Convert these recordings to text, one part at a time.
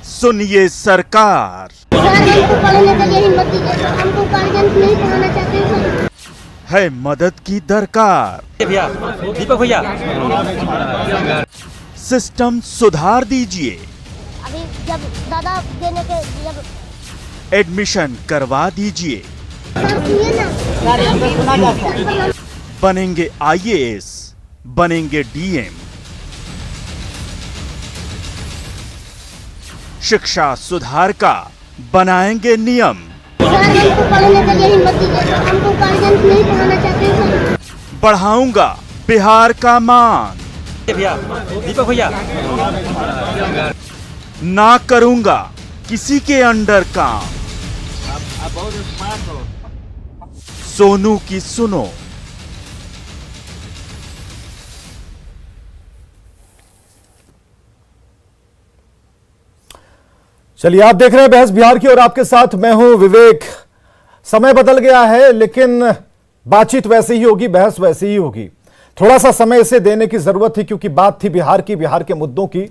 सुनिए सरकार, हमको पढ़ने के लिए हिम्मत दीजिए, हमको गार्जियन नहीं पढ़ाना चाहते हैं। है मदद की दरकार। भैया दीपक भैया, सिस्टम सुधार दीजिए, अभी जब दादा देने के जब एडमिशन करवा दीजिए, सुनिए ना, बनेंगे IAS, बनेंगे DM। शिक्षा सुधार का बनाएंगे नियम। हमको पढ़ने के लिए हिम्मत दीजिए, हमको गार्जियन नहीं पढ़ाना चाहते हैं। बढ़ाऊंगा बिहार का मान, भैया दीपक भैया, ना करूंगा किसी के अंडर काम। सोनू की सुनो। चलिए, आप देख रहे हैं बहस बिहार की और आपके साथ मैं हूं विवेक। समय बदल गया है, लेकिन बातचीत वैसे ही होगी, बहस वैसे ही होगी। थोड़ा सा समय इसे देने की जरूरत थी, क्योंकि बात थी बिहार की, बिहार के मुद्दों की,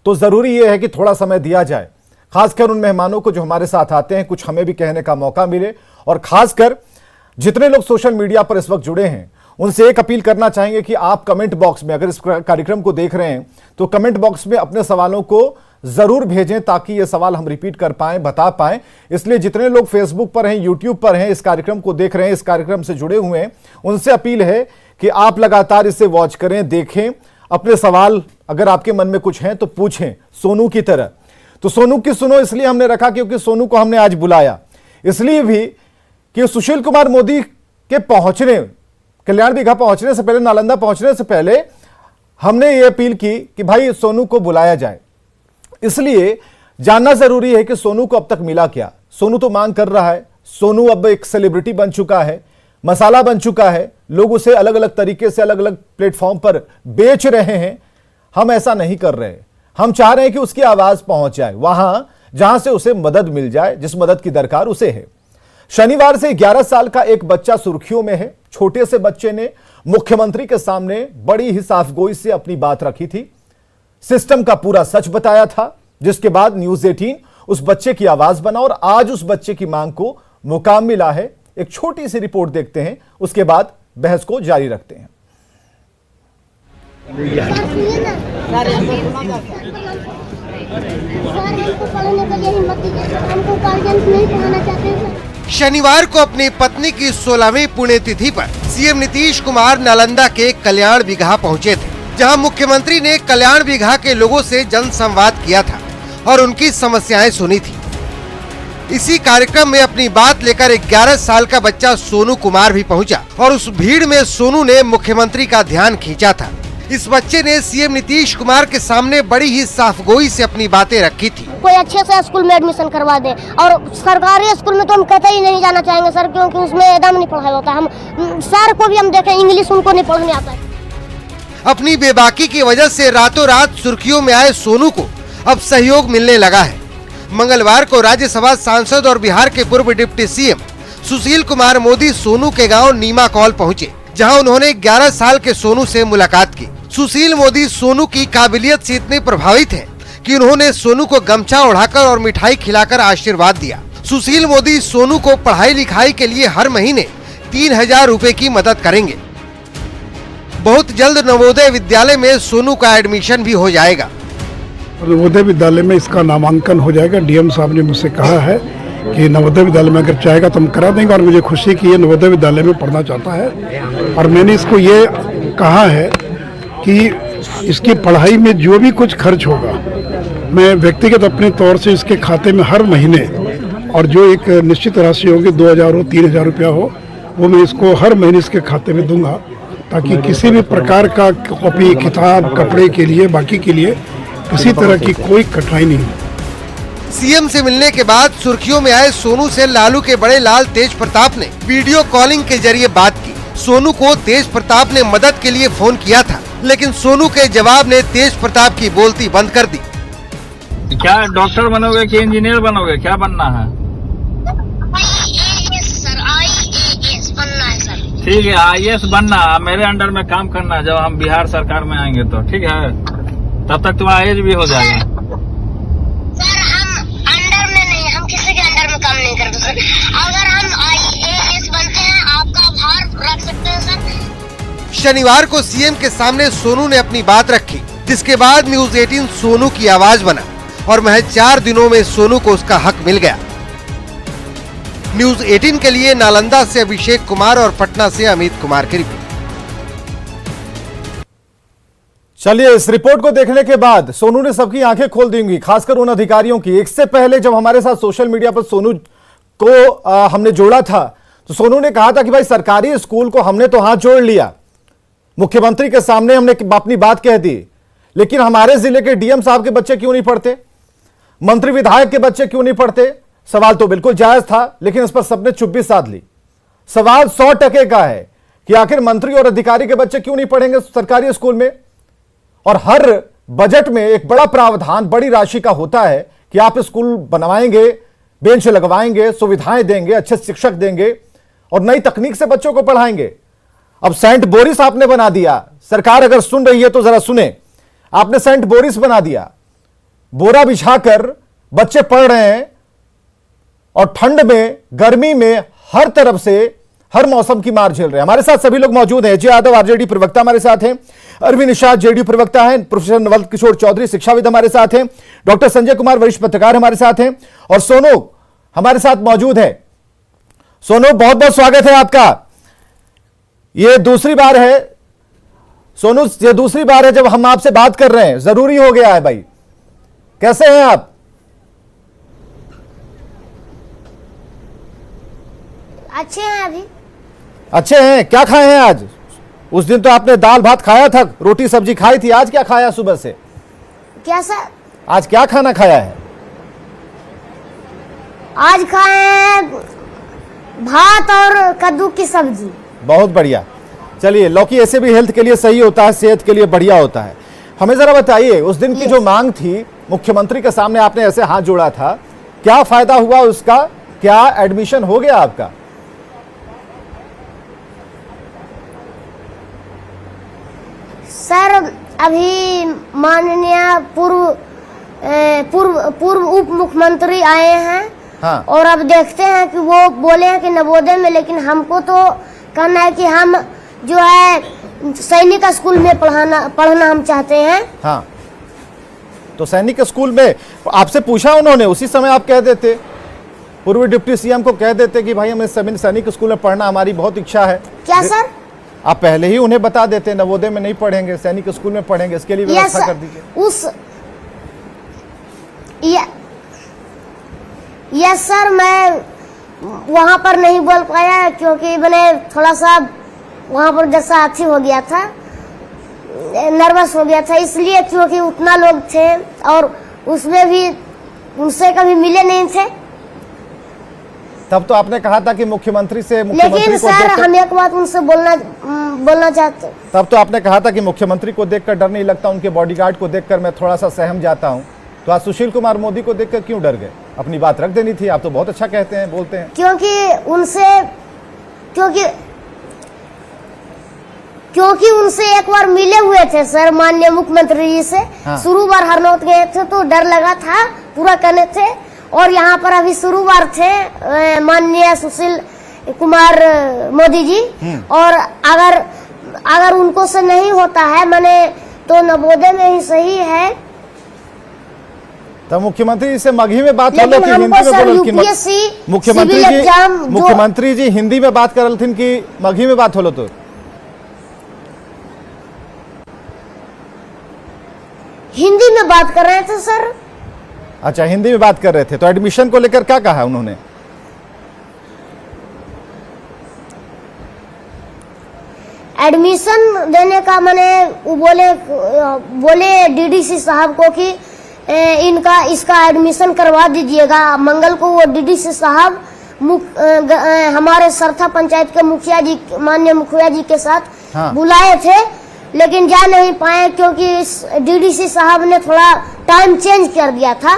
तो जरूरी यह है कि थोड़ा समय दिया जाए, खासकर उन मेहमानों को जो हमारे साथ आते हैं, कुछ हमें भी कहने का मौका मिले। और खासकर जितने लोग सोशल मीडिया पर इस वक्त जुड़े हैं, उनसे एक अपील करना चाहेंगे कि आप कमेंट बॉक्स में, अगर इस कार्यक्रम को देख रहे हैं तो कमेंट बॉक्स में अपने सवालों को जरूर भेजें, ताकि ये सवाल हम रिपीट कर पाएं, बता पाएं। इसलिए जितने लोग फेसबुक पर हैं, यूट्यूब पर हैं, इस कार्यक्रम को देख रहे हैं, इस कार्यक्रम से जुड़े हुए हैं, उनसे अपील है कि आप लगातार इसे वॉच करें, देखें, अपने सवाल अगर आपके मन में कुछ हैं तो पूछें, सोनू की तरह। तो सोनू की सुनो इसलिए हमने रखा क्योंकि सोनू को हमने आज बुलाया, इसलिए भी कि सुशील कुमार मोदी के पहुंचने, कल्याण बीघा पहुंचने से पहले, नालंदा पहुंचने से पहले हमने ये अपील की कि भाई सोनू को बुलाया जाए। इसलिए जानना जरूरी है कि सोनू को अब तक मिला क्या। सोनू तो मांग कर रहा है, सोनू अब एक सेलिब्रिटी बन चुका है, मसाला बन चुका है, लोग उसे अलग अलग तरीके से अलग अलग प्लेटफॉर्म पर बेच रहे हैं। हम ऐसा नहीं कर रहे, हम चाह रहे हैं कि उसकी आवाज पहुंच जाए वहां जहां से उसे मदद मिल जाए, जिस मदद की दरकार उसे है। शनिवार से 11 साल का एक बच्चा सुर्खियों में है। छोटे से बच्चे ने मुख्यमंत्री के सामने बड़ी ही साफगोई से अपनी बात रखी थी, सिस्टम का पूरा सच बताया था, जिसके बाद न्यूज 18 उस बच्चे की आवाज बना और आज उस बच्चे की मांग को मुकाम मिला है। एक छोटी सी रिपोर्ट देखते हैं, उसके बाद बहस को जारी रखते हैं। हमको पढ़ने के लिए हिम्मत दीजिए, हमको गार्जियन नहीं पढ़ाना चाहते हैं। शनिवार को अपनी पत्नी की 16वीं पुण्यतिथि पर सीएम नीतीश कुमार नालंदा के कल्याण बीघा पहुंचे थे, जहां मुख्यमंत्री ने कल्याण बीघा के लोगों से जनसंवाद किया था और उनकी समस्याएं सुनी थी। इसी कार्यक्रम में अपनी बात लेकर 11 साल का बच्चा सोनू कुमार भी पहुंचा और उस भीड़ में सोनू ने मुख्यमंत्री का ध्यान खींचा था। इस बच्चे ने सीएम नीतीश कुमार के सामने बड़ी ही साफगोई से अपनी बातें रखी थी। कोई अच्छे से स्कूल में एडमिशन करवा दे, और सरकारी स्कूल में तो हम कहते ही नहीं जाना चाहेंगे सर, क्योंकि उसमें एकदम नहीं पढ़ाई होता है। हम सर को भी हम देखें, इंग्लिश उनको नहीं पढ़ने आता है। अपनी बेबाकी की वजह से रातों रात सुर्खियों में आए सोनू को अब सहयोग मिलने लगा है। मंगलवार को राज्यसभा सांसद और बिहार के पूर्व डिप्टी सीएम सुशील कुमार मोदी सोनू के गांव नीमा कौल पहुंचे, जहां उन्होंने 11 साल के सोनू से मुलाकात की। सुशील मोदी सोनू की काबिलियत से इतने प्रभावित हैं कि उन्होंने सोनू को गमछा ओढ़ाकर और मिठाई खिलाकर आशीर्वाद दिया। सुशील मोदी सोनू को पढ़ाई लिखाई के लिए हर महीने 3000 रुपए की मदद करेंगे। बहुत जल्द नवोदय विद्यालय में सोनू का एडमिशन भी हो जाएगा। नवोदय विद्यालय में इसका नामांकन हो जाएगा। डीएम साहब ने मुझसे कहा है कि नवोदय विद्यालय में अगर चाहेगा तो हम करा देंगे, और मुझे खुशी कि ये नवोदय विद्यालय में पढ़ना चाहता है। और मैंने इसको ये कहा है कि इसकी पढ़ाई में जो भी कुछ खर्च होगा, मैं व्यक्तिगत अपने तौर से इसके खाते में हर महीने, और जो एक निश्चित राशि होगी 2000 हो 3000 रुपया हो, वो मैं इसको हर महीने इसके खाते में दूंगा, ताकि किसी भी प्रकार का कॉपी, किताब, कपड़े के लिए, बाकी के लिए किसी तरह की कोई कठिनाई नहीं हो। सीएम से मिलने के बाद सुर्खियों में आए सोनू से लालू के बड़े लाल तेज प्रताप ने वीडियो कॉलिंग के जरिए बात की। सोनू को तेज प्रताप ने मदद के लिए फोन किया था, लेकिन सोनू के जवाब ने तेज प्रताप की बोलती बंद कर दी। क्या डॉक्टर बनोगे कि इंजीनियर बनोगे, क्या बनना है? IAS बनना है सर। ठीक है, IAS बनना, मेरे अंडर में काम करना जब हम बिहार सरकार में आएंगे तो। ठीक है, तब तक तुम्हारा एज भी हो जाएगा। सर हम अंडर में नहीं, हम किसी के अंडर में काम नहीं करते सर। अगर हम IAS बनते हैं आपका आभार रख सकते हैं सर। शनिवार को सीएम के सामने सोनू ने अपनी बात रखी, जिसके बाद न्यूज 18 सोनू की आवाज बना और महज 4 दिनों में सोनू को उसका हक मिल गया। न्यूज 18 के लिए नालंदा से अभिषेक कुमार और पटना से अमित कुमार की रिपोर्ट। चलिए, इस रिपोर्ट को देखने के बाद सोनू ने सबकी आंखें खोल दी होंगी, खासकर उन अधिकारियों की। एक से पहले जब हमारे साथ सोशल मीडिया पर सोनू को हमने जोड़ा था तो सोनू ने कहा था कि भाई सरकारी स्कूल को हमने तो हाथ जोड़ लिया, मुख्यमंत्री के सामने हमने अपनी बात कह दी, लेकिन हमारे जिले के डीएम साहब के बच्चे क्यों नहीं पढ़ते, मंत्री विधायक के बच्चे क्यों नहीं पढ़ते। सवाल तो बिल्कुल जायज था, लेकिन इस पर सबने चुप्पी साध ली। सवाल 100% का है कि आखिर मंत्री और अधिकारी के बच्चे क्यों नहीं पढ़ेंगे सरकारी स्कूल में। और हर बजट में एक बड़ा प्रावधान, बड़ी राशि का होता है कि आप स्कूल बनवाएंगे, बेंच लगवाएंगे, सुविधाएं देंगे, अच्छे शिक्षक देंगे और नई तकनीक से बच्चों को पढ़ाएंगे। अब सेंट बोरिस आपने बना दिया, सरकार अगर सुन रही है तो जरा सुने, आपने सेंट बोरिस बना दिया, बोरा बिछाकर बच्चे पढ़ रहे हैं और ठंड में, गर्मी में, हर तरफ से, हर मौसम की मार झेल रहे हैं। हमारे साथ सभी लोग मौजूद हैं। अजय यादव आरजेडी प्रवक्ता हमारे साथ हैं, अरविंद निषाद जेडीयू प्रवक्ता हैं, प्रोफेसर नवल किशोर चौधरी शिक्षाविद हमारे साथ हैं, डॉक्टर संजय कुमार वरिष्ठ पत्रकार हमारे साथ हैं और सोनू हमारे साथ मौजूद है। सोनू, बहुत बहुत स्वागत है आपका। ये दूसरी बार है सोनू, ये दूसरी बार है जब हम आपसे बात कर रहे हैं, जरूरी हो गया है भाई। कैसे हैं आप? अच्छे हैं अभी। अच्छे हैं। क्या खाए हैं आज? उस दिन तो आपने दाल भात खाया था, रोटी सब्जी खाई थी, आज क्या खाया सुबह से? क्या सर? आज क्या खाना खाया है? आज खाए हैं भात और कद्दू की सब्जी। बहुत बढ़िया। चलिए, लौकी ऐसे भी हेल्थ के लिए सही होता है, सेहत के लिए बढ़िया होता है। हमें जरा बताइए, उस दिन की जो मांग थी, मुख्यमंत्री के सामने आपने ऐसे हाथ जोड़ा था, क्या फायदा हुआ उसका? क्या एडमिशन हो गया आपका? सर अभी माननीय पूर्व उप मुख्यमंत्री आए हैं। हाँ। और अब देखते हैं कि वो बोले हैं कि नवोदय में, लेकिन हमको तो कहना है कि हम जो है सैनिक स्कूल में पढ़ना हम चाहते हैं। हाँ, तो सैनिक स्कूल में आपसे पूछा उन्होंने, उसी समय आप कह देते, पूर्व डिप्टी सीएम को कह देते कि भाई हमें सैनिक स्कूल में पढ़ना हमारी बहुत इच्छा है। क्या सर? आप पहले ही उन्हें बता देते नवोदय में नहीं पढ़ेंगे, सैनिक स्कूल में पढ़ेंगे, इसके लिए व्यवस्था कर दीजिए। यस सर, मैं वहाँ पर नहीं बोल पाया क्योंकि मैंने थोड़ा सा वहाँ पर जैसा अच्छी हो गया था, नर्वस हो गया था, इसलिए क्योंकि उतना लोग थे और उसमें भी उनसे कभी मिले नहीं थे। तब तो आपने कहा था कि मुख्यमंत्री से लेकिन सर हम एक बात उनसे बोलना चाहते। तब तो आपने कहा था कि मुख्यमंत्री को देखकर डर नहीं लगता, उनके बॉडीगार्ड को देखकर मैं थोड़ा सा सहम जाता हूं। तो आज सुशील कुमार मोदी को देखकर क्यों डर गए? अपनी बात रख देनी थी। आप तो बहुत अच्छा कहते हैं, बोलते हैं। क्योंकि उनसे एक बार मिले हुए थे सर, माननीय मुख्यमंत्री जी से। हाँ। शुरू बार हरनौत गए थे तो डर लगा था, पूरा करने थे। और यहाँ पर अभी शुरू बार थे माननीय सुशील कुमार मोदी जी। और अगर उनको से नहीं होता है मैंने तो नवोदय में ही सही है। तो मुख्यमंत्री से मगही में बात हो लो कि हिंदी में बोलो कि मुख्यमंत्री जी हिंदी में बात कर रहे थे कि मगही में बात हो लो? तो हिंदी में बात कर रहे थे सर। अच्छा, हिंदी में बात कर रहे थे। तो एडमिशन को लेकर क्या कहा उन्होंने? एडमिशन देने का मैंने बोले डीडीसी साहब को कि इसका एडमिशन करवा दीजिएगा। मंगल को वो डीडीसी साहब हमारे सरथा पंचायत के मुखिया जी, माननीय मुखिया जी के साथ बुलाए थे, लेकिन जा नहीं पाए क्योंकि इस डीडीसी साहब ने थोड़ा टाइम चेंज कर दिया था।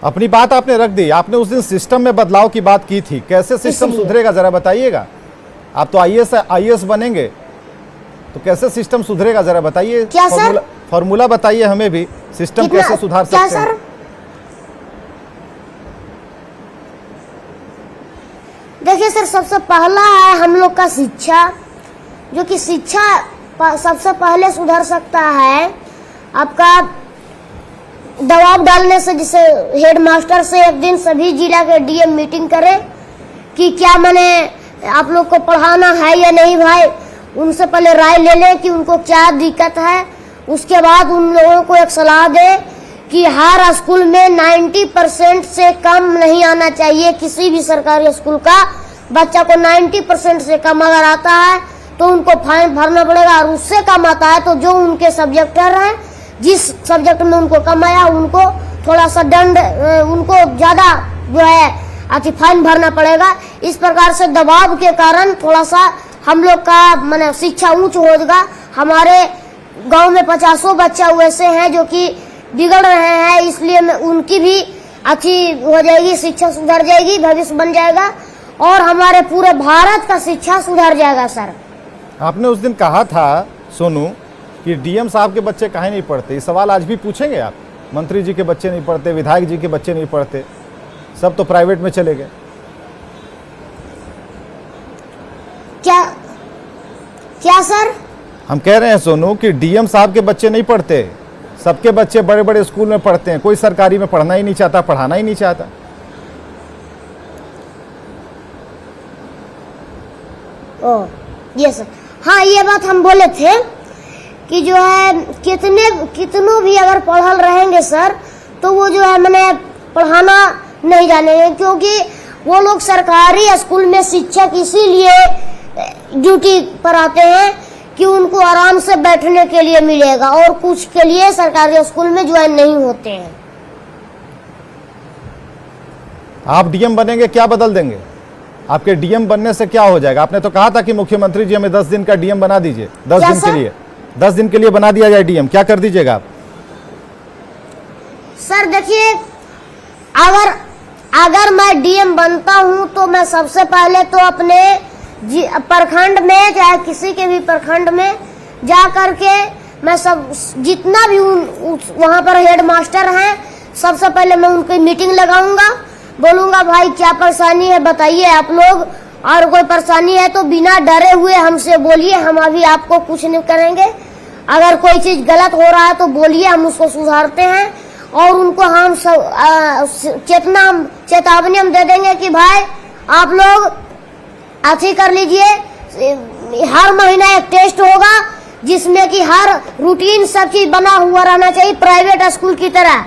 अपनी बात आपने रख दी। आपने उस दिन सिस्टम में बदलाव की बात की थी, कैसे सिस्टम सुधरेगा जरा बताइएगा। आप तो आईएएस बनेंगे, तो कैसे सिस्टम सुधरेगा, जरा बताइए। क्या सर? फॉर्मूला बताइए हमें भी, सिस्टम कितना- कैसे सुधार क्या सकते हैं। सर? देखिए सर, सबसे पहला है हम लोग का शिक्षा, जो कि शिक्षा सबसे पहले सुधर सकता है आपका दबाव डालने से। जैसे हेड मास्टर से एक दिन सभी जिला के डीएम मीटिंग करें कि क्या मैंने आप लोग को पढ़ाना है या नहीं भाई, उनसे पहले राय ले लें कि उनको क्या दिक्कत है। उसके बाद उन लोगों को एक सलाह दे कि हर स्कूल में 90% से कम नहीं आना चाहिए। किसी भी सरकारी स्कूल का बच्चा को 90% से कम अगर आता है तो उनको फाइन भरना पड़ेगा, और उससे कम आता है तो जो उनके सब्जेक्ट हैं, जिस सब्जेक्ट में उनको कम आया उनको थोड़ा सा दंड, उनको ज्यादा जो है अति फाइन भरना पड़ेगा। इस प्रकार से दबाव के कारण थोड़ा सा हम लोग का माने शिक्षा ऊंच होगा। हमारे गांव में 50 बच्चा वैसे हैं जो कि बिगड़ रहे हैं, इसलिए उनकी भी अच्छी हो जाएगी, शिक्षा सुधर जाएगी, भविष्य बन जाएगा और हमारे पूरे भारत का शिक्षा सुधर जाएगा। सर, आपने उस दिन कहा था सोनू कि डीएम साहब के बच्चे काहे नहीं पढ़ते, ये सवाल आज भी पूछेंगे आप। मंत्री जी के बच्चे नहीं पढ़ते, विधायक जी के बच्चे नहीं पढ़ते, सब तो प्राइवेट में चले गए। क्या सर? हम कह रहे हैं सोनू कि डीएम साहब के बच्चे नहीं पढ़ते, सबके बच्चे बड़े बड़े स्कूल में पढ़ते हैं, कोई सरकारी में पढ़ना ही नहीं चाहता, पढ़ाना ही नहीं चाहता। ओ ये सर, हाँ ये बात हम बोले थे कि जो है कितनों भी अगर पढ़ल रहेंगे सर तो वो जो है मैंने पढ़ाना नहीं जानेंगे, क्योंकि वो लोग सरकारी स्कूल में शिक्षक इसीलिए ड्यूटी पर आते हैं कि उनको आराम से बैठने के लिए मिलेगा, और कुछ के लिए सरकारी स्कूल में ज्वाइन नहीं होते हैं। आप डीएम बनेंगे, क्या बदल देंगे? आपके डीएम बनने से क्या हो जाएगा? आपने तो कहा था कि मुख्यमंत्री जी हमें 10 दिन का डीएम बना दीजिए, 10 दिन के लिए, 10 दिन के लिए बना दिया जाए डीएम, क्या कर दीजिएगा आप? सर देखिए, अगर मैं डीएम बनता हूं तो मैं सबसे पहले तो अपने प्रखंड में, चाहे किसी के भी प्रखंड में जा करके मैं सब जितना भी वहां पर हेड मास्टर हैं, सबसे पहले मैं उनकी मीटिंग लगाऊंगा, बोलूंगा भाई क्या परेशानी है बताइए आप लोग, और कोई परेशानी है तो बिना डरे हुए हमसे बोलिए, हम अभी आपको कुछ नहीं करेंगे। अगर कोई चीज गलत हो रहा है तो बोलिए, हम उसको सुधारते हैं, और उनको हम चेतावनी हम दे देंगे कि भाई आप लोग अच्छी कर लीजिए। हर महीना एक टेस्ट होगा जिसमें कि हर रूटीन सब चीज बना हुआ रहना चाहिए प्राइवेट स्कूल की तरह।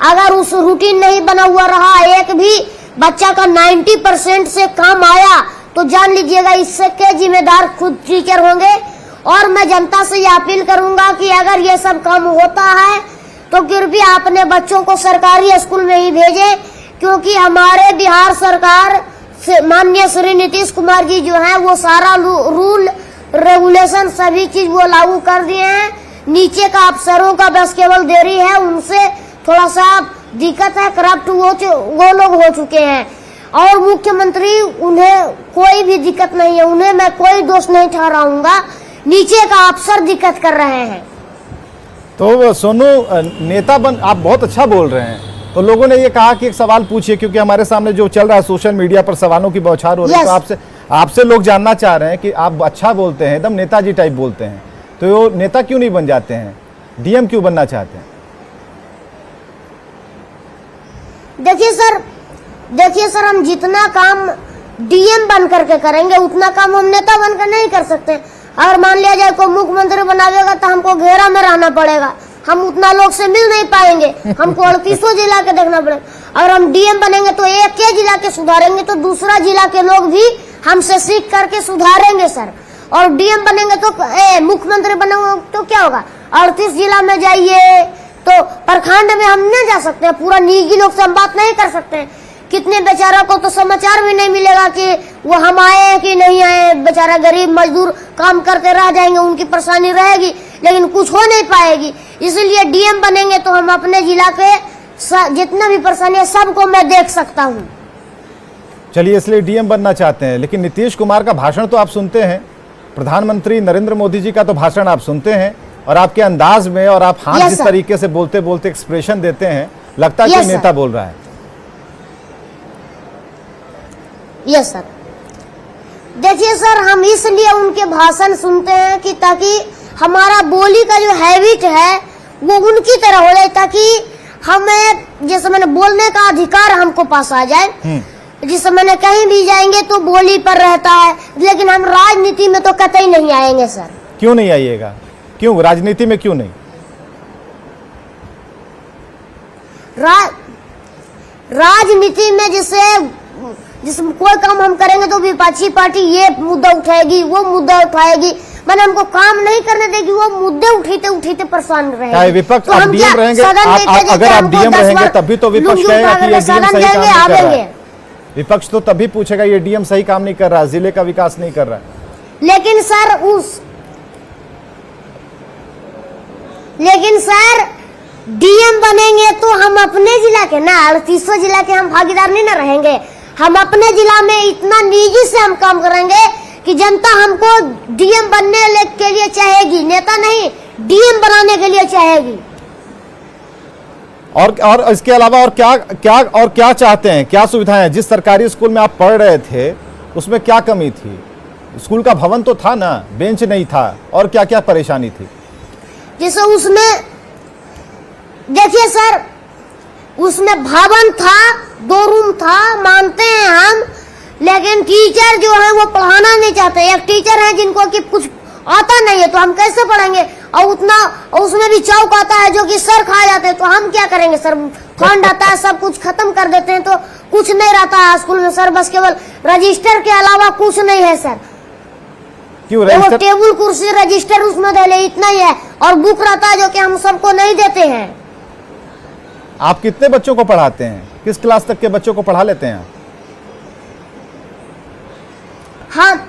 अगर उस रूटीन नहीं बना हुआ रहा, एक भी बच्चा का 90% से कम आया तो जान लीजिएगा इसके जिम्मेदार खुद टीचर होंगे। और मैं जनता से ये अपील करूंगा कि अगर ये सब काम होता है तो कृपया अपने बच्चों को सरकारी स्कूल में ही भेजें, क्योंकि हमारे बिहार सरकार से माननीय श्री नीतीश कुमार जी जो हैं वो सारा रूल रेगुलेशन सभी चीज वो लागू कर दिए हैं। नीचे का अफसरों का बस केवल देरी है, उनसे थोड़ा सा दिक्कत है, करप्ट वो लोग हो चुके हैं। और मुख्यमंत्री, उन्हें कोई भी दिक्कत नहीं है, उन्हें मैं कोई दोष नहीं ठहराऊंगा, नीचे का अफसर दिक्कत कर रहे हैं। तो सोनू, नेता बन आप बहुत अच्छा बोल रहे हैं, तो लोगों ने ये कहा कि एक सवाल पूछिए, क्योंकि हमारे सामने जो चल रहा है सोशल मीडिया पर सवालों की बौछार हो रही है, तो आपसे लोग जानना चाह रहे हैं कि आप अच्छा बोलते हैं, एकदम नेताजी टाइप बोलते हैं, तो वो नेता क्यों नहीं बन जाते हैं, डीएम क्यों बनना चाहते हैं? देखिए सर, हम जितना काम डीएम बन करके करेंगे उतना काम हम नेता बनकर नहीं कर सकते। अगर मान लिया जाए को मुख्यमंत्री बनावेगा तो हमको घेरा में रहना पड़ेगा, हम उतना लोग से मिल नहीं पाएंगे, हमको 38 जिला के देखना पड़ेगा। अगर हम डीएम बनेंगे तो एक के जिला के सुधारेंगे तो दूसरा जिला के लोग भी हमसे सीख करके सुधारेंगे सर। और डीएम बनेंगे तो मुख्यमंत्री बनेंगे तो क्या होगा, 38 जिला में जाइए तो प्रखंड में हम नहीं जा सकते, पूरा निजी लोग से हम बात नहीं कर सकते। कितने बेचारा को तो समाचार भी नहीं मिलेगा कि वो हम आए कि नहीं आए, बेचारा गरीब मजदूर काम करते रह जाएंगे, उनकी परेशानी रहेगी लेकिन कुछ हो नहीं पाएगी। इसलिए डीएम बनेंगे तो हम अपने जिला के जितना भी परेशानी है सबको मैं देख सकता हूँ। चलिए, इसलिए डीएम बनना चाहते हैं। लेकिन नीतीश कुमार का भाषण तो आप सुनते हैं प्रधानमंत्री नरेंद्र मोदी जी का तो भाषण आप सुनते हैं और आपके अंदाज में और आप हाथ Yes, जिस sir. तरीके से बोलते बोलते एक्सप्रेशन देते हैं, लगता है Yes, कि sir. नेता बोल रहा है। Yes sir. देखिए सर, हम इसलिए उनके भाषण सुनते हैं कि ताकि हमारा बोली का जो हैबिट है वो उनकी तरह हो जाए, ताकि हमें जैसे मैंने बोलने का अधिकार हमको पास आ जाए। जिस मैंने कहीं भी जाएंगे तो बोली पर रहता है, लेकिन हम राजनीति में तो कतई नहीं आएंगे सर। क्यों नहीं आइएगा? क्यों राजनीति में क्यों नहीं? राजनीति में जिस कोई काम हम करेंगे तो विपक्षी पार्टी ये मुद्दा उठाएगी, वो मुद्दा उठाएगी, मैंने हमको काम नहीं करने देगी, वो मुद्दे उठाते उठाते परेशान रहेंगे। विपक्ष तो आप हम डीएम क्या रहेंगे, सदन देखेंगे? अगर आप डीएम रहेंगे तब भी तो विपक्ष कहेगा कि ये डीएम सही काम नहीं कर रहा है। विपक्ष तो तभी पूछेगा ये डीएम सही काम नहीं कर रहा, जिले का विकास नहीं कर रहा है। लेकिन सर डीएम बनेंगे तो हम अपने जिला के ना 38 जिला के हम भागीदार नहीं ना रहेंगे। हम अपने जिला में इतना निजी से हम काम करेंगे कि जनता हमको डीएम बनने के लिए चाहेगी, नेता नहीं डीएम बनाने के लिए चाहेगी। और इसके अलावा और क्या चाहते हैं? क्या सुविधाएं हैं? जिस सरकारी स्कूल में आप पढ़ रहे थे उसमें क्या कमी थी? स्कूल का भवन तो था ना, बेंच नहीं था, और क्या क्या परेशानी थी? जैसे उसमें देखिए सर, उसमें भवन था, 2 रूम था, मानते हैं हम, लेकिन टीचर जो है वो पढ़ाना नहीं चाहते। एक टीचर है जिनको कि कुछ आता नहीं है तो हम कैसे पढ़ाएंगे? और उसमें भी चौक आता है जो कि सर खा जाते हैं, तो हम क्या करेंगे सर? फंड आता है, सब कुछ खत्म कर देते हैं, तो कुछ नहीं रहता है स्कूल में सर, बस केवल रजिस्टर के अलावा कुछ नहीं है सर। क्यों वो टेबल कुर्सी रजिस्टर उसमें दे ले, इतना ही है, और बुक रहता है जो कि हम सबको नहीं देते हैं। आप कितने बच्चों को पढ़ाते हैं? किस क्लास तक के बच्चों को पढ़ा लेते हैं? हाँ,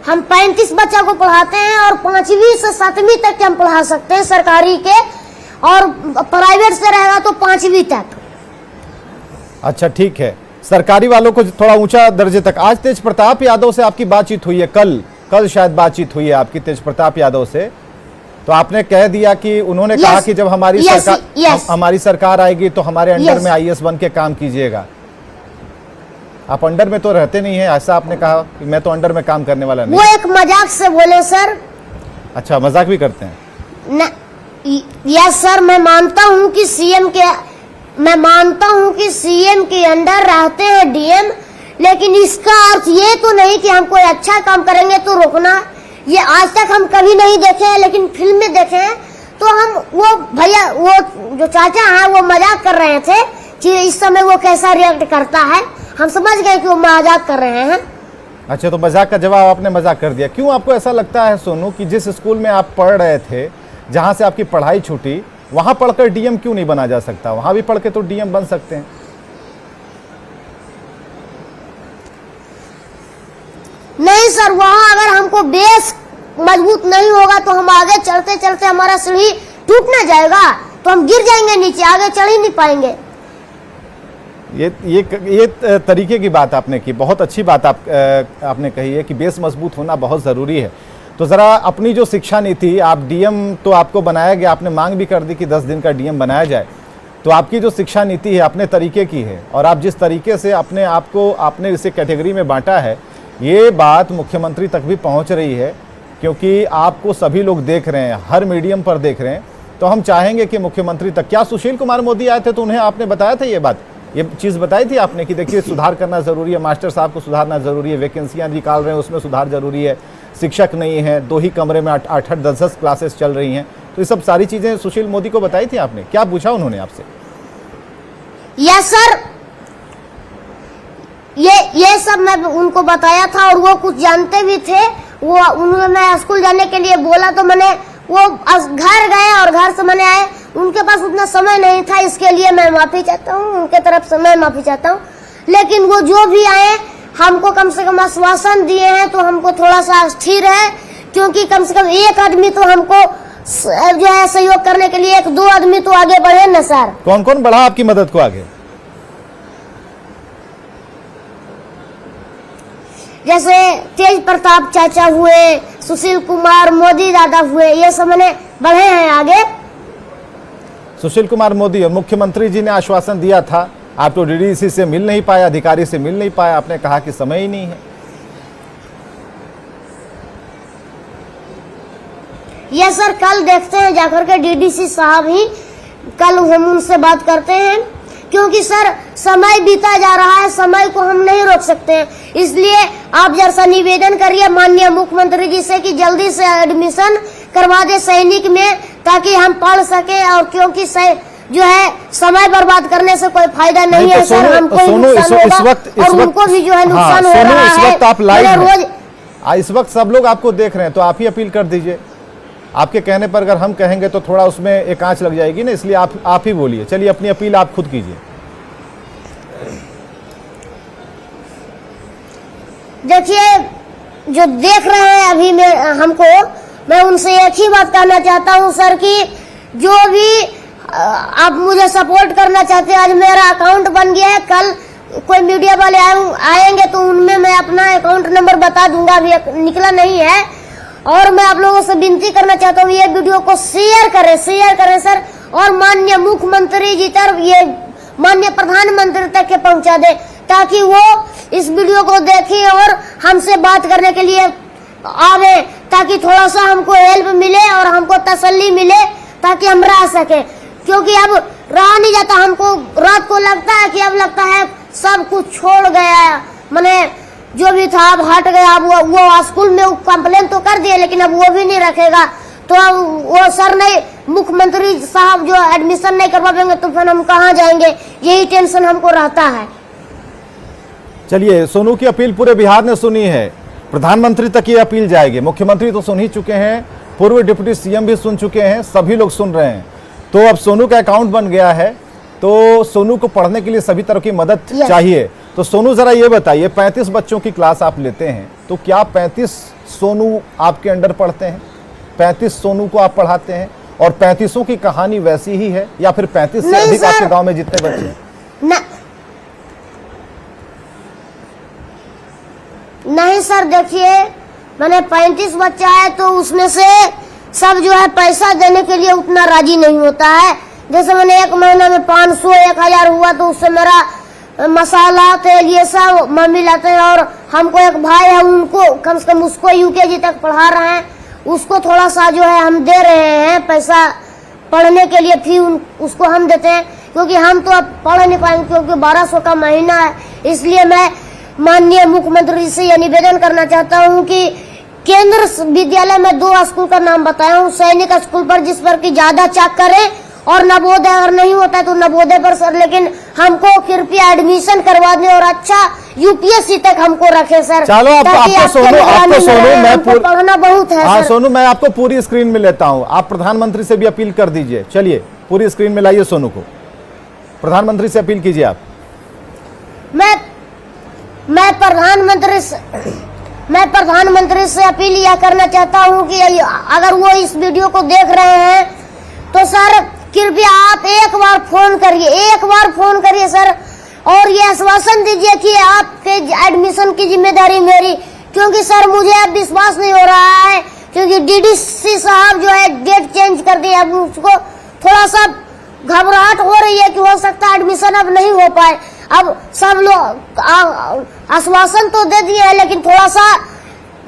हम 35 बच्चा को पढ़ाते हैं और 5वीं से 7वीं तक के हम पढ़ा सकते हैं सरकारी के, और प्राइवेट से रहेगा तो 5वीं तक। अच्छा ठीक है, सरकारी वालों को थोड़ा ऊंचा दर्जे तक। आज तेज प्रताप यादव से आपकी बातचीत हुई है, कल शायद बातचीत हुई है आपकी तेज प्रताप यादव से, तो आपने कह दिया कि उन्होंने कहा कि जब हमारी सरकार आएगी तो हमारे अंडर में आईएएस बन के काम कीजिएगा। आप अंडर में तो रहते नहीं है, ऐसा आपने कहा कि मैं तो अंडर में काम करने वाला नहीं। वो एक मजाक से बोले सर। अच्छा, मजाक भी करते हैं? यस सर, मैं मानता हूं कि सीएम के अंडर रहते हैं डीएम, लेकिन इसका अर्थ ये तो नहीं कि हम कोई अच्छा काम करेंगे तो रोकना। ये आज तक हम कभी नहीं देखे हैं, लेकिन फिल्म में देखे हैं। तो हम वो भैया, वो जो चाचा हैं वो मजाक कर रहे थे कि इस समय वो कैसा रिएक्ट करता है, हम समझ गए कि वो मजाक कर रहे हैं। अच्छा, तो मजाक का जवाब आपने मजाक कर दिया। क्यों आपको ऐसा लगता है सोनू कि जिस स्कूल में आप पढ़ रहे थे, जहां से आपकी पढ़ाई छूटी, वहां पढ़कर डीएम क्यों नहीं बना जा सकता? वहां भी पढ़ के तो डीएम बन सकते हैं। नहीं सर, वहां अगर हमको बेस मजबूत नहीं होगा तो हम आगे चलते चलते हमारा सीढ़ी टूट ना जाएगा, तो हम गिर जाएंगे नीचे, आगे चढ़ ही नहीं पाएंगे। ये तरीके की बात आपने की, बहुत अच्छी बात आपने कही है कि बेस मजबूत होना बहुत ज़रूरी है। तो ज़रा अपनी जो शिक्षा नीति, आप डीएम तो आपको बनाया गया, आपने मांग भी कर दी कि 10 दिन का डीएम बनाया जाए, तो आपकी जो शिक्षा नीति है अपने तरीके की है, और आप जिस तरीके से अपने आप को आपने इसे कैटेगरी में बांटा है, ये बात मुख्यमंत्री तक भी पहुँच रही है, क्योंकि आपको सभी लोग देख रहे हैं, हर मीडियम पर देख रहे हैं। तो हम चाहेंगे कि मुख्यमंत्री तक, क्या सुशील कुमार मोदी आए थे तो उन्हें आपने बताया था ये चीज़ बताई थी आपने कि देखिए सुधार करना ज़रूरी है, मास्टर साहब को सुधारना ज़रूरी है, वैकेंसियाँ निकाल रहे हैं उसमें सुधार ज़रूरी है, शिक्षक नहीं है, 2 ही कमरे में 8-8 10-10 क्लासेस चल रही हैं, तो ये सब सारी चीज़ें सुशील मोदी को बताई थी आपने? क्या पूछा उन्होंने आपसे? यस सर, ये सब मैं उनको बताया था, और वो कुछ जानते भी थे। वो उन्होंने स्कूल जाने के लिए बोला तो मैंने वो घर गए और घर से मैंने आए, उनके पास उतना समय नहीं था, इसके लिए मैं माफी चाहता हूँ, उनके तरफ से मैं माफी चाहता हूँ। लेकिन वो जो भी आए हमको कम से कम आश्वासन दिए हैं, तो हमको थोड़ा सा स्थिर है, क्योंकि कम से कम एक आदमी तो हमको जो है सहयोग करने के लिए 1-2 आदमी तो आगे बढ़े न सर। कौन कौन बढ़ा आपकी मदद को आगे? जैसे तेज प्रताप चाचा हुए, सुशील कुमार मोदी दादा हुए, ये सब मैंने बढ़े हैं आगे। सुशील कुमार मोदी और मुख्यमंत्री जी ने आश्वासन दिया था, आप तो डीडीसी से मिल नहीं पाए, अधिकारी से मिल नहीं पाए, आपने कहा कि समय ही नहीं है। ये सर कल देखते हैं जाकर के डीडीसी साहब ही, कल हम उनसे बात करते हैं, क्योंकि सर समय बीता जा रहा है, समय को हम नहीं रोक सकते हैं। इसलिए आप जैसा निवेदन करिए माननीय मुख्यमंत्री जी से कि जल्दी से एडमिशन करवा दे सैनिक में, ताकि हम पढ़ सके। और क्योंकि जो है समय बर्बाद करने से कोई फायदा नहीं है सर, हमको ही नुकसान होगा और उनको भी जो है नुकसान हो रहा है। इस वक्त आप लाइव रोज इस वक्त सब लोग आपको देख रहे हैं, तो आप ही अपील कर दीजिए। आपके कहने पर अगर हम कहेंगे तो थोड़ा उसमें एक आंच लग जाएगी ना, इसलिए आप ही बोलिए। चलिए अपनी अपील आप खुद कीजिए। देखिए जो देख रहे हैं अभी मैं उनसे एक ही बात कहना चाहता हूं सर कि जो भी आप मुझे सपोर्ट करना चाहते हैं, आज मेरा अकाउंट बन गया है, कल कोई मीडिया वाले आएंगे तो उनमें मैं अपना अकाउंट नंबर बता दूंगा, अभी निकला नहीं है। और मैं आप लोगों से विनती करना चाहता हूँ ये वीडियो को शेयर करें सर, और माननीय मुख्यमंत्री जी तक, ये माननीय प्रधानमंत्री तक के पहुंचा दे, ताकि वो इस वीडियो को देखें और हमसे बात करने के लिए आवे, ताकि थोड़ा सा हमको हेल्प मिले और हमको तसल्ली मिले, ताकि हम रह सके। क्योंकि अब रहा नहीं जाता, हमको रात को लगता है कि अब लगता है सब कुछ छोड़ गया, मैंने जो भी था अब हट गया। अब वो स्कूल में कंप्लेन तो कर दिए, लेकिन अब वो भी नहीं रखेगा, तो अब वो सर नहीं, मुख्यमंत्री साहब जो एडमिशन नहीं करवा देंगे तो फिर हम कहाँ जाएंगे, यही टेंशन हमको रहता है। चलिए, सोनू की अपील पूरे बिहार ने सुनी है, प्रधानमंत्री तक ये अपील जाएगी। मुख्यमंत्री तो सुन ही चुके हैं, पूर्व डिप्टी सीएम भी सुन चुके हैं, सभी लोग सुन रहे हैं। तो अब सोनू का अकाउंट बन गया है, तो सोनू को पढ़ने के लिए सभी तरह की मदद चाहिए। तो सोनू जरा ये बताइए, 35 बच्चों की क्लास आप लेते हैं, तो क्या 35 सोनू आपके अंडर पढ़ते हैं? 35 सोनू को आप पढ़ाते हैं और 35 की कहानी वैसी ही है, या फिर 35 से अधिक आपके गांव में जितने बच्चे हैं? नहीं सर, देखिए मैंने 35 बच्चा है, तो उसमें से सब जो है पैसा देने के लिए उतना राजी नहीं होता है। जैसे मैंने एक महीना में 500 1000 हुआ, तो उससे मेरा मसाला तेल ये सब मम्मी लाते हैं। और हमको एक भाई है, उनको कम से कम उसको यूकेजी तक पढ़ा रहे हैं, उसको थोड़ा सा जो है हम दे रहे हैं पैसा पढ़ने के लिए, फी उसको हम देते हैं, क्योंकि हम तो अब पढ़ नहीं पाएंगे, क्योंकि 1200 का महीना है। इसलिए मैं माननीय मुख्यमंत्री से यह निवेदन करना चाहता हूं कि केंद्र विद्यालय में 2 स्कूल का नाम बताया हूं, सैनिक स्कूल पर जिस पर कि ज्यादा चाक करें, और नवोदय अगर नहीं होता है तो नवोदय पर सर, लेकिन हमको कृपया एडमिशन करवा दें और अच्छा यूपीएससी तक हमको रखे सर। चलो आपको सोनू मैं पढ़ना बहुत है। हाँ सोनू, मैं आपको पूरी स्क्रीन में लेता हूँ, आप प्रधानमंत्री से भी अपील कर दीजिए। चलिए पूरी स्क्रीन में लाइए सोनू को, प्रधानमंत्री से अपील कीजिए आप। मैं प्रधानमंत्री से अपील यह करना चाहता हूं कि अगर वो इस वीडियो को देख रहे हैं तो सर कृपया आप एक बार फोन करिए सर, और ये आश्वासन दीजिए कि आपके एडमिशन की जिम्मेदारी मेरी, क्योंकि सर मुझे अब विश्वास नहीं हो रहा है, क्योंकि डीडीसी साहब जो है डेट चेंज कर दिया, अब उसको थोड़ा सा घबराहट हो रही है कि हो सकता है एडमिशन अब नहीं हो पाए। अब सब लोग आश्वासन तो दे दिए हैं, लेकिन थोड़ा सा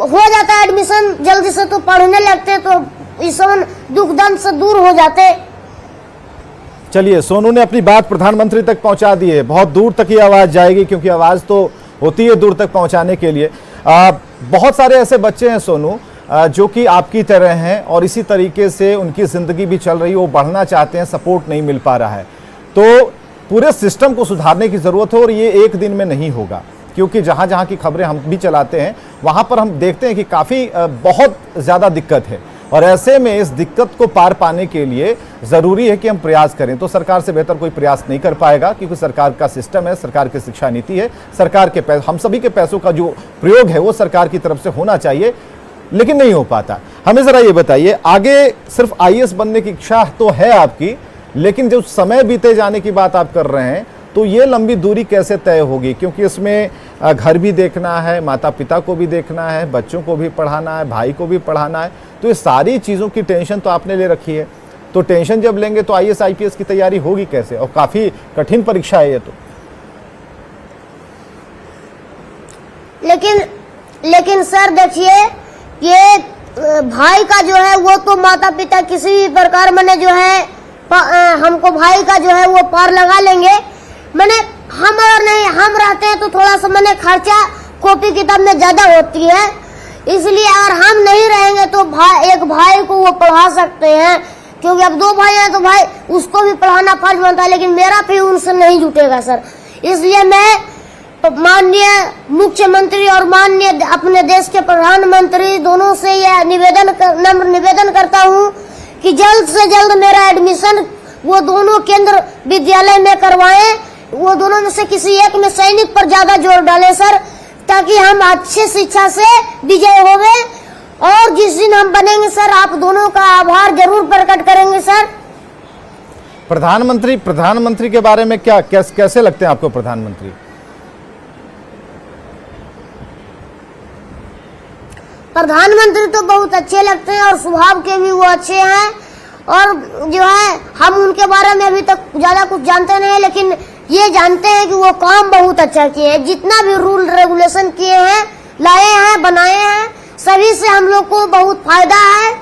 हो जाता है एडमिशन जल्दी से, तो पढ़ने लगते तो इस दुख दर्द से दूर हो जाते। चलिए, सोनू ने अपनी बात प्रधानमंत्री तक पहुंचा दी है, बहुत दूर तक ये आवाज जाएगी, क्योंकि आवाज तो होती है दूर तक पहुंचाने के लिए। बहुत सारे ऐसे बच्चे हैं सोनू जो कि आपकी तरह हैं, और इसी तरीके से उनकी जिंदगी भी चल रही है, वो बढ़ना चाहते हैं, सपोर्ट नहीं मिल पा रहा है। तो पूरे सिस्टम को सुधारने की जरूरत है, और ये एक दिन में नहीं होगा, क्योंकि जहां जहां की खबरें हम भी चलाते हैं वहां पर हम देखते हैं कि काफी बहुत ज्यादा दिक्कत है, और ऐसे में इस दिक्कत को पार पाने के लिए जरूरी है कि हम प्रयास करें। तो सरकार से बेहतर कोई प्रयास नहीं कर पाएगा, क्योंकि सरकार का सिस्टम है, सरकार की शिक्षा नीति है, सरकार के हम सभी के पैसों का जो प्रयोग है वो सरकार की तरफ से होना चाहिए, लेकिन नहीं हो पाता। हमें जरा ये बताइए, आगे सिर्फ आईएएस बनने की इच्छा तो है आपकी, लेकिन जो समय बीते जाने की बात आप कर रहे हैं, तो ये लंबी दूरी कैसे तय होगी, क्योंकि इसमें घर भी देखना है, माता पिता को भी देखना है, बच्चों को भी पढ़ाना है, भाई को भी पढ़ाना है, तो ये सारी चीज़ों की टेंशन तो आपने ले रखी है। तो टेंशन जब लेंगे तो IAS IPS की तैयारी होगी कैसे, और काफ़ी कठिन परीक्षा है ये तो। लेकिन सर देखिए, ये भाई का जो है वो तो माता पिता किसी भी प्रकार मैंने जो है हमको भाई का जो है वो पार लगा लेंगे। मैंने हम अगर नहीं हम रहते हैं तो थोड़ा सा मैंने खर्चा कॉपी किताब में ज्यादा होती है, इसलिए अगर हम नहीं रहेंगे तो एक भाई को वो पढ़ा सकते हैं, क्योंकि अब 2 भाई हैं तो भाई उसको भी पढ़ाना फर्ज बनता है, लेकिन मेरा फी उनसे नहीं जुटेगा सर। इसलिए मैं माननीय मुख्यमंत्री और माननीय अपने देश के प्रधानमंत्री दोनों से यह नम्र निवेदन करता हूं कि जल्द से जल्द मेरा एडमिशन वो दोनों केंद्र विद्यालय में करवाएं। वो दोनों में से किसी एक में सैनिक पर ज्यादा जोर डालें सर, ताकि हम अच्छी शिक्षा से विजय होवे। और जिस दिन हम बनेंगे सर, आप दोनों का आभार जरूर प्रकट करेंगे सर। प्रधानमंत्री के बारे में कैसे लगते हैं आपको प्रधानमंत्री? प्रधानमंत्री तो बहुत अच्छे लगते हैं और स्वभाव के भी वो अच्छे हैं, और जो है हम उनके बारे में अभी तक ज्यादा कुछ जानते नहीं, लेकिन ये जानते हैं कि वो काम बहुत अच्छा किए हैं। जितना भी रूल रेगुलेशन किए हैं, लाए हैं, बनाए हैं, सभी से हम लोग को बहुत फायदा है।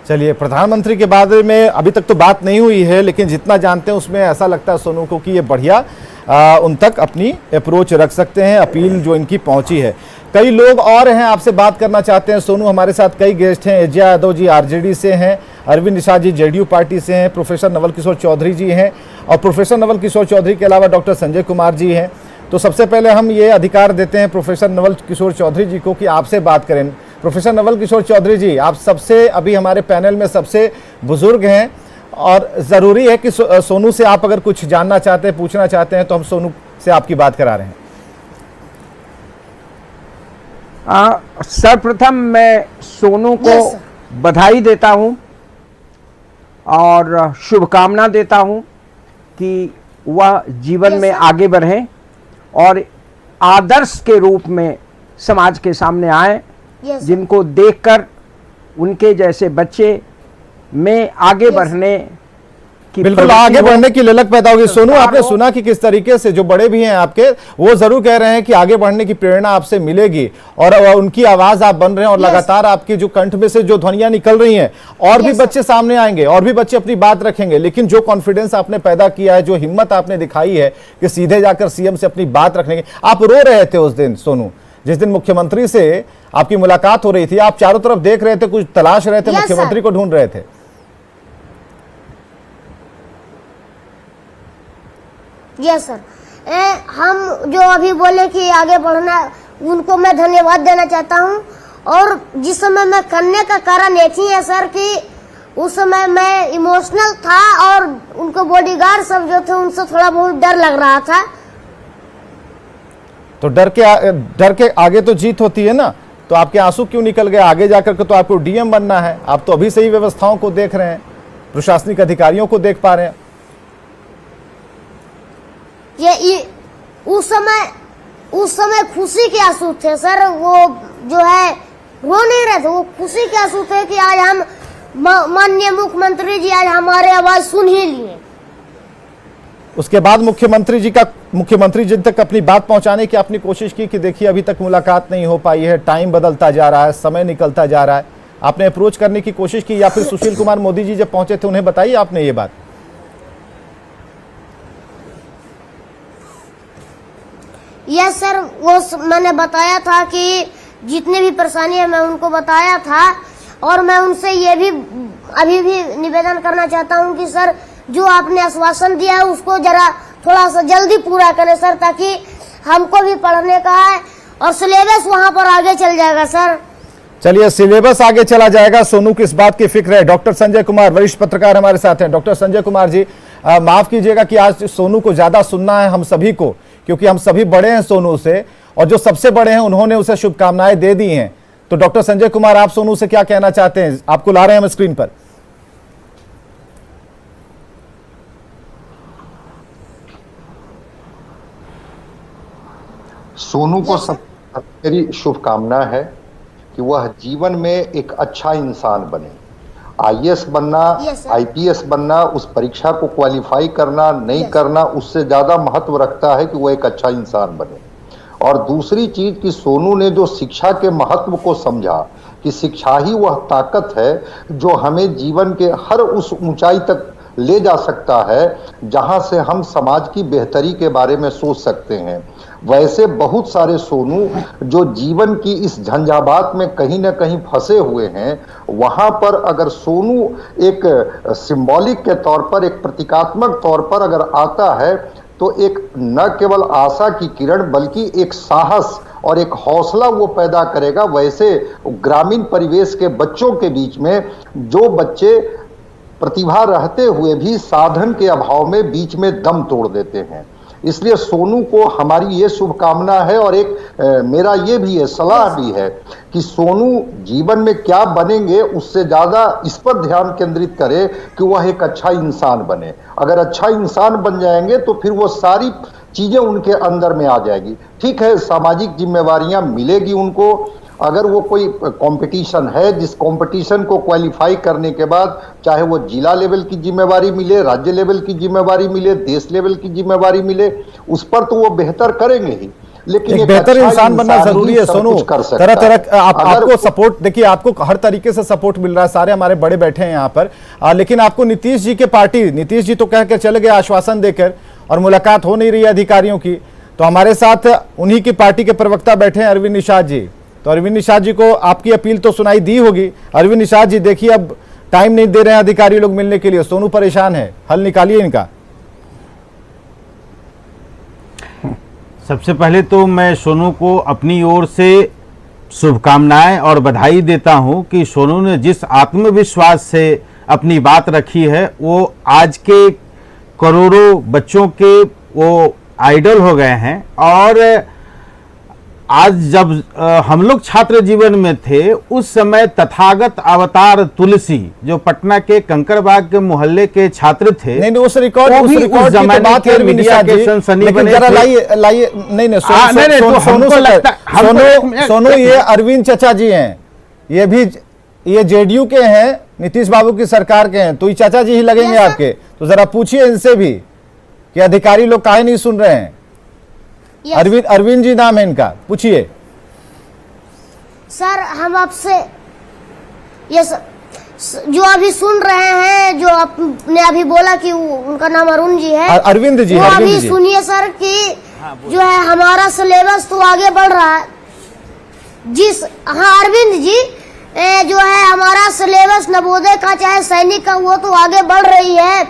चलिए, प्रधानमंत्री के बारे में अभी तक तो बात नहीं हुई है, लेकिन जितना जानते हैं उसमें ऐसा लगता है सोनू को कि ये बढ़िया उन तक अपनी अप्रोच रख सकते हैं, अपील जो इनकी पहुंची है। कई लोग और हैं आपसे बात करना चाहते हैं सोनू, हमारे साथ कई गेस्ट हैं। एजिया यादव जी RJD से हैं, अरविंद निषाद जी JDU पार्टी से हैं, प्रोफेसर नवल किशोर चौधरी जी हैं, और प्रोफेसर नवल किशोर चौधरी के अलावा डॉक्टर संजय कुमार जी हैं। तो सबसे पहले हम ये अधिकार देते हैं प्रोफेसर नवल किशोर चौधरी जी को कि आपसे बात करें। प्रोफेसर नवल किशोर चौधरी जी, आप सबसे अभी हमारे पैनल में सबसे बुजुर्ग हैं, और ज़रूरी है कि सोनू से आप अगर कुछ जानना चाहते हैं, पूछना चाहते हैं, तो हम सोनू से आपकी बात करा रहे हैं। सर्वप्रथम मैं सोनू को बधाई देता हूं और शुभकामना देता हूं कि वह जीवन में आगे बढ़ें और आदर्श के रूप में समाज के सामने आए, जिनको देखकर उनके जैसे बच्चे में आगे बढ़ने की, बिल्कुल आगे बढ़ने की ललक पैदा होगी। सोनू, आपने सुना कि किस तरीके से जो बड़े भी हैं आपके, वो जरूर कह रहे हैं कि आगे बढ़ने की प्रेरणा आपसे मिलेगी, और उनकी आवाज आप बन रहे हैं, और लगातार आपकी जो कंठ में से जो ध्वनियां निकल रही हैं, और भी बच्चे सामने आएंगे, और भी बच्चे अपनी बात रखेंगे। लेकिन जो कॉन्फिडेंस आपने पैदा किया है, जो हिम्मत आपने दिखाई है कि सीधे जाकर CM से अपनी बात रखने की, आप रो रहे थे उस दिन सोनू, जिस दिन मुख्यमंत्री से आपकी मुलाकात हो रही थी, आप चारों तरफ देख रहे थे, कुछ तलाश रहे थे, मुख्यमंत्री को ढूंढ रहे थे। यस सर, हम जो अभी बोले कि आगे बढ़ना, उनको मैं धन्यवाद देना चाहता हूं। और जिस समय मैं करने का कारण एक ही है सर कि उस समय मैं इमोशनल था, और उनको बॉडीगार्ड सब जो थे उनसे थोड़ा बहुत डर लग रहा था। तो डर के आगे तो जीत होती है ना, तो आपके आंसू क्यों निकल गए? आगे जाकर के तो आपको DM बनना है, आप तो अभी से ही व्यवस्थाओं को देख रहे हैं, प्रशासनिक अधिकारियों को देख पा रहे हैं। ये उस समय खुशी के आंसू थे सर, वो जो है रो नहीं रहे थे, वो खुशी के आंसू थे कि आज हम माननीय मुख्यमंत्री जी आज हमारे आवाज सुन ही लिए। उसके बाद मुख्यमंत्री जी तक अपनी बात पहुंचाने की आपने कोशिश की कि देखिए अभी तक मुलाकात नहीं हो पाई है, टाइम बदलता जा रहा है, समय निकलता जा रहा है, आपने अप्रोच करने की कोशिश की, या फिर सुशील कुमार मोदी जी जब पहुंचे थे उन्हें बताइए आपने ये बात? यस सर, वो मैंने बताया था कि जितने भी परेशानी है मैं उनको बताया था, और मैं उनसे ये भी अभी भी निवेदन करना चाहता हूं कि सर जो आपने आश्वासन दिया है उसको जरा थोड़ा सा जल्दी पूरा करें सर, ताकि हमको भी पढ़ने का है और सिलेबस वहां पर आगे चल जाएगा सर। चलिए, सिलेबस आगे चला जाएगा, सोनू की इस बात की फिक्र है। डॉक्टर संजय कुमार वरिष्ठ पत्रकार हमारे साथ हैं। डॉक्टर संजय कुमार जी, माफ कीजिएगा कि आज सोनू को ज्यादा सुनना है हम सभी को, क्योंकि हम सभी बड़े हैं सोनू से, और जो सबसे बड़े हैं उन्होंने उसे शुभकामनाएं दे दी हैं। तो डॉक्टर संजय कुमार, आप सोनू से क्या कहना चाहते हैं? आपको ला रहे हैं हम स्क्रीन पर। सोनू को सब मेरी शुभकामना है कि वह जीवन में एक अच्छा इंसान बने। आईएएस बनना, आईपीएस बनना, उस परीक्षा को क्वालिफाई करना नहीं करना उससे ज्यादा महत्व रखता है कि वह एक अच्छा इंसान बने। और दूसरी चीज कि सोनू ने जो शिक्षा के महत्व को समझा कि शिक्षा ही वह ताकत है जो हमें जीवन के हर उस ऊंचाई तक ले जा सकता है जहां से हम समाज की बेहतरी के बारे में सोच सकते हैं। वैसे बहुत सारे सोनू जो जीवन की इस झंझावात में कहीं ना कहीं फंसे हुए हैं, वहां पर अगर सोनू एक सिंबॉलिक के तौर पर, एक प्रतीकात्मक तौर पर अगर आता है तो एक न केवल आशा की किरण बल्कि एक साहस और एक हौसला वो पैदा करेगा। वैसे ग्रामीण परिवेश के बच्चों के बीच में जो बच्चे प्रतिभा रहते हुए भी साधन के अभाव में बीच में दम तोड़ देते हैं, इसलिए सोनू को हमारी ये शुभकामना है। और एक मेरा ये भी है, सलाह भी है कि सोनू जीवन में क्या बनेंगे उससे ज़्यादा इस पर ध्यान केंद्रित करे कि वह एक अच्छा इंसान बने। अगर अच्छा इंसान बन जाएंगे तो फिर वो सारी चीज़ें उनके अंदर में आ जाएगी। ठीक है, सामाजिक जिम्मेवारियां मिलेगी उनको। अगर वो कोई कंपटीशन है, जिस कंपटीशन को क्वालिफाई करने के बाद चाहे वो जिला लेवल की जिम्मेवारी मिले, राज्य लेवल की जिम्मेवारी मिले, देश लेवल की जिम्मेवारी मिले, उस पर तो वो बेहतर करेंगे ही। लेकिन एक बेहतर अच्छा इंसान बनना जरूरी है सोनू। तरह तरह आपको सपोर्ट, देखिए आपको हर तरीके से सपोर्ट मिल रहा है, सारे हमारे बड़े बैठे हैं यहाँ पर। लेकिन आपको नीतीश जी के पार्टी, नीतीश जी तो कह कर चले गए आश्वासन देकर, और मुलाकात हो नहीं रही है अधिकारियों की। तो हमारे साथ उन्हीं की पार्टी के प्रवक्ता बैठे हैं अरविंद निषाद जी। तो अरविंद निषाद जी को आपकी अपील तो सुनाई दी होगी। अरविंद निषाद जी देखिए, अब टाइम नहीं दे रहे हैं अधिकारी लोग मिलने के लिए, सोनू परेशान है, हल निकालिए इनका। सबसे पहले तो मैं सोनू को अपनी ओर से शुभकामनाएं और बधाई देता हूं कि सोनू ने जिस आत्मविश्वास से अपनी बात रखी है वो आज के करोड़ों बच्चों के वो आइडल हो गए हैं। और आज जब हम लोग छात्र जीवन में थे उस समय तथागत अवतार तुलसी जो पटना के कंकड़बाग के मोहल्ले के छात्र थे, नहीं उस रिकॉर्ड की तो बात है मीडिया के सनसनी बने। जरा लाइए नहीं सोनू ये अरविंद चचा जी हैं, ये जेडीयू के हैं, नीतीश बाबू की सरकार के हैं, तो ये चाचा जी ही लगेंगे आपके। तो जरा पूछिए इनसे भी कि अधिकारी लोग काहे नहीं सुन रहे हैं। अरविंद जी नाम है इनका, पूछिए। सर हम आपसे ये जो अभी सुन रहे हैं, जो आपने अभी बोला कि उनका नाम अरुण जी है, अरविंद जी, वो अभी सुनिए सर कि जो है हमारा सिलेबस तो आगे बढ़ रहा है। अरविंद जी जो है हमारा सिलेबस नवोदय का चाहे सैनिक का वो तो आगे बढ़ रही है,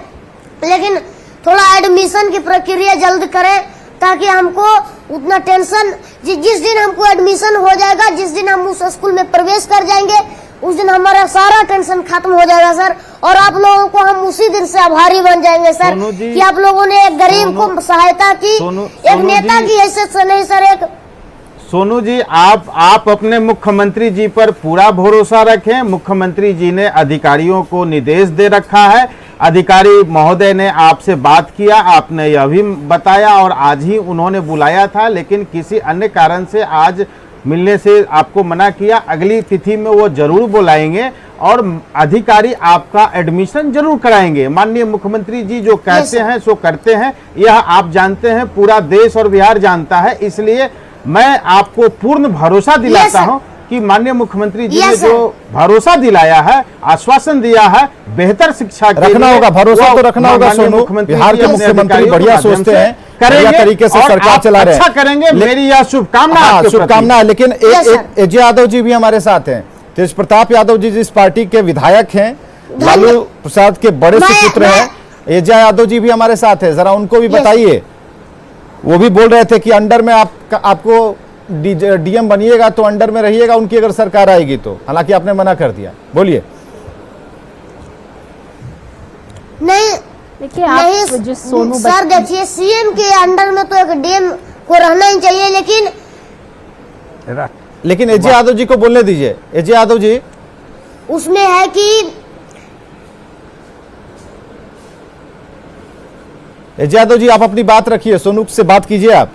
लेकिन थोड़ा एडमिशन की प्रक्रिया जल्द करें ताकि हमको उतना टेंशन, जिस दिन हमको एडमिशन हो जाएगा, जिस दिन हम उस स्कूल में प्रवेश कर जाएंगे, उस दिन हमारा सारा टेंशन खत्म हो जाएगा सर। और आप लोगों को हम उसी दिन से आभारी बन जाएंगे सर कि आप लोगों ने एक गरीब को सहायता की, एक नेता की हैसियत से नहीं सर। एक सोनू जी, आप अपने मुख्यमंत्री जी पर पूरा भरोसा रखें। मुख्यमंत्री जी ने अधिकारियों को निर्देश दे रखा है, अधिकारी महोदय ने आपसे बात किया, आपने यह भी बताया और आज ही उन्होंने बुलाया था, लेकिन किसी अन्य कारण से आज मिलने से आपको मना किया। अगली तिथि में वो जरूर बुलाएंगे और अधिकारी आपका एडमिशन जरूर कराएंगे। माननीय मुख्यमंत्री जी जो कहते हैं सो करते हैं, यह आप जानते हैं, पूरा देश और बिहार जानता है। इसलिए मैं आपको पूर्ण भरोसा दिलाता हूं कि माननीय मुख्यमंत्री जी ने जो भरोसा दिलाया है, आश्वासन दिया है, बेहतर शिक्षा के रखना होगा, भरोसा तो रखना होगा सोनू। बिहार के मुख्यमंत्री बढ़िया सोचते हैं, बढ़िया तरीके से सरकार चला रहे हैं, अच्छा करेंगे, मेरी यह शुभकामना है। लेकिन एजे यादव जी भी हमारे साथ हैं, तेज प्रताप यादव जी जिस पार्टी के विधायक हैं, लालू प्रसाद के बड़े से पुत्र हैं, एजे यादव जी भी हमारे साथ है, जरा उनको भी बताइए। वो भी बोल रहे थे कि अंडर में आपको डीएम बनिएगा तो अंडर में रहिएगा उनकी अगर सरकार आएगी तो, हालांकि आपने मना कर दिया। बोलिए। नहीं देखिए आप जो सोनू सर देखिए, सीएम के अंडर में तो एक डीएम को रहना ही चाहिए, लेकिन एजे यादव जी को बोलने दीजिए। एजे यादव जी, उसमें है कि एजे यादव जी आप अपनी बात रखिए, सोनू से बात कीजिए आप।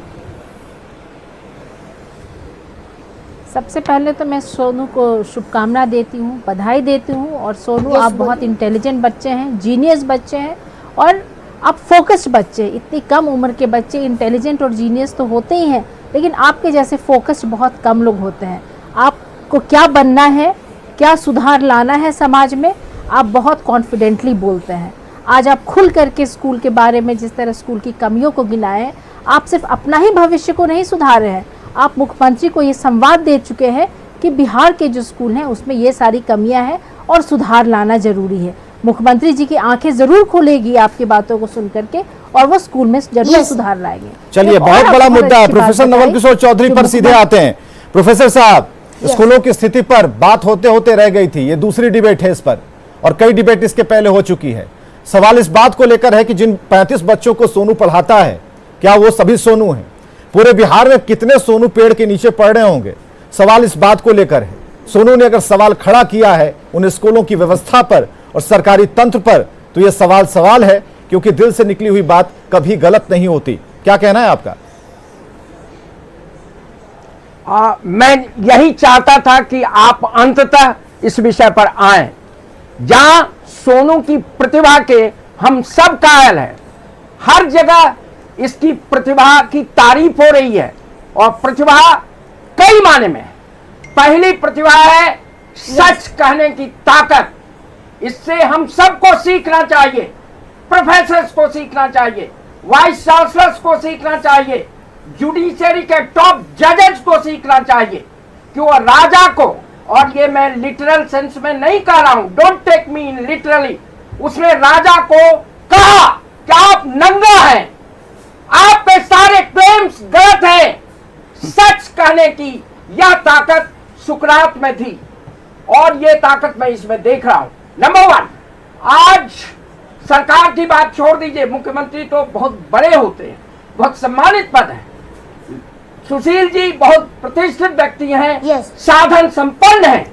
सबसे पहले तो मैं सोनू को शुभकामना देती हूँ, बधाई देती हूँ। और सोनू आप बहुत इंटेलिजेंट बच्चे हैं, जीनियस बच्चे हैं और आप फोकस्ड बच्चे। इतनी कम उम्र के बच्चे इंटेलिजेंट और जीनियस तो होते ही हैं, लेकिन आपके जैसे फोकस्ड बहुत कम लोग होते हैं। आपको क्या बनना है, क्या सुधार लाना है समाज में, आप बहुत कॉन्फिडेंटली बोलते हैं। आज आप खुल करके स्कूल के बारे में जिस तरह स्कूल की कमियों को गिनाएं, आप सिर्फ अपना ही भविष्य को नहीं सुधार रहे हैं, आप मुख्यमंत्री को ये संवाद दे चुके हैं कि बिहार के जो स्कूल हैं उसमें ये सारी कमियां हैं और सुधार लाना जरूरी है। मुख्यमंत्री जी की आंखें जरूर खुलेगी आपकी बातों को सुन करके और वो स्कूल में जरूर सुधार लाएंगे। चलिए, बहुत बड़ा मुद्दा है। प्रोफेसर नवल किशोर चौधरी पर सीधे आते हैं। प्रोफेसर साहब, स्कूलों की स्थिति पर बात होते होते रह गई थी, ये दूसरी डिबेट है इस पर, और कई डिबेट इसके पहले हो चुकी है। सवाल इस बात को लेकर है कि जिन 35 बच्चों को सोनू पढ़ाता है, क्या वो सभी सोनू हैं? पूरे बिहार में कितने सोनू पेड़ के नीचे पढ़ रहे होंगे? सवाल इस बात को लेकर है। सोनू ने अगर सवाल खड़ा किया है उन स्कूलों की व्यवस्था पर और सरकारी तंत्र पर, तो यह सवाल है, क्योंकि दिल से निकली हुई बात कभी गलत नहीं होती। क्या कहना है आपका? मैं यही चाहता था कि आप अंततः इस विषय पर आएं, जहां सोनू की प्रतिभा के हम सब कायल हैं। हर जगह इसकी प्रतिभा की तारीफ हो रही है और प्रतिभा कई माने में है। पहली प्रतिभा है सच कहने की ताकत। इससे हम सबको सीखना चाहिए, प्रोफेसर्स को सीखना चाहिए, वाइस चांसलर्स को सीखना चाहिए, जुडिशरी के टॉप जजेस को सीखना चाहिए कि वो राजा को, और ये मैं लिटरल सेंस में नहीं कह रहा हूं, don't take me in literally, उसने राजा को कहा कि आप नंगा हैं, आप पे सारे क्लेम्स गलत हैं। सच कहने की यह ताकत सुकरात में थी और यह ताकत मैं इसमें देख रहा हूं। नंबर 1, आज सरकार की बात छोड़ दीजिए, मुख्यमंत्री तो बहुत बड़े होते हैं, बहुत सम्मानित पद है। सुशील जी बहुत प्रतिष्ठित व्यक्ति हैं, साधन संपन्न हैं।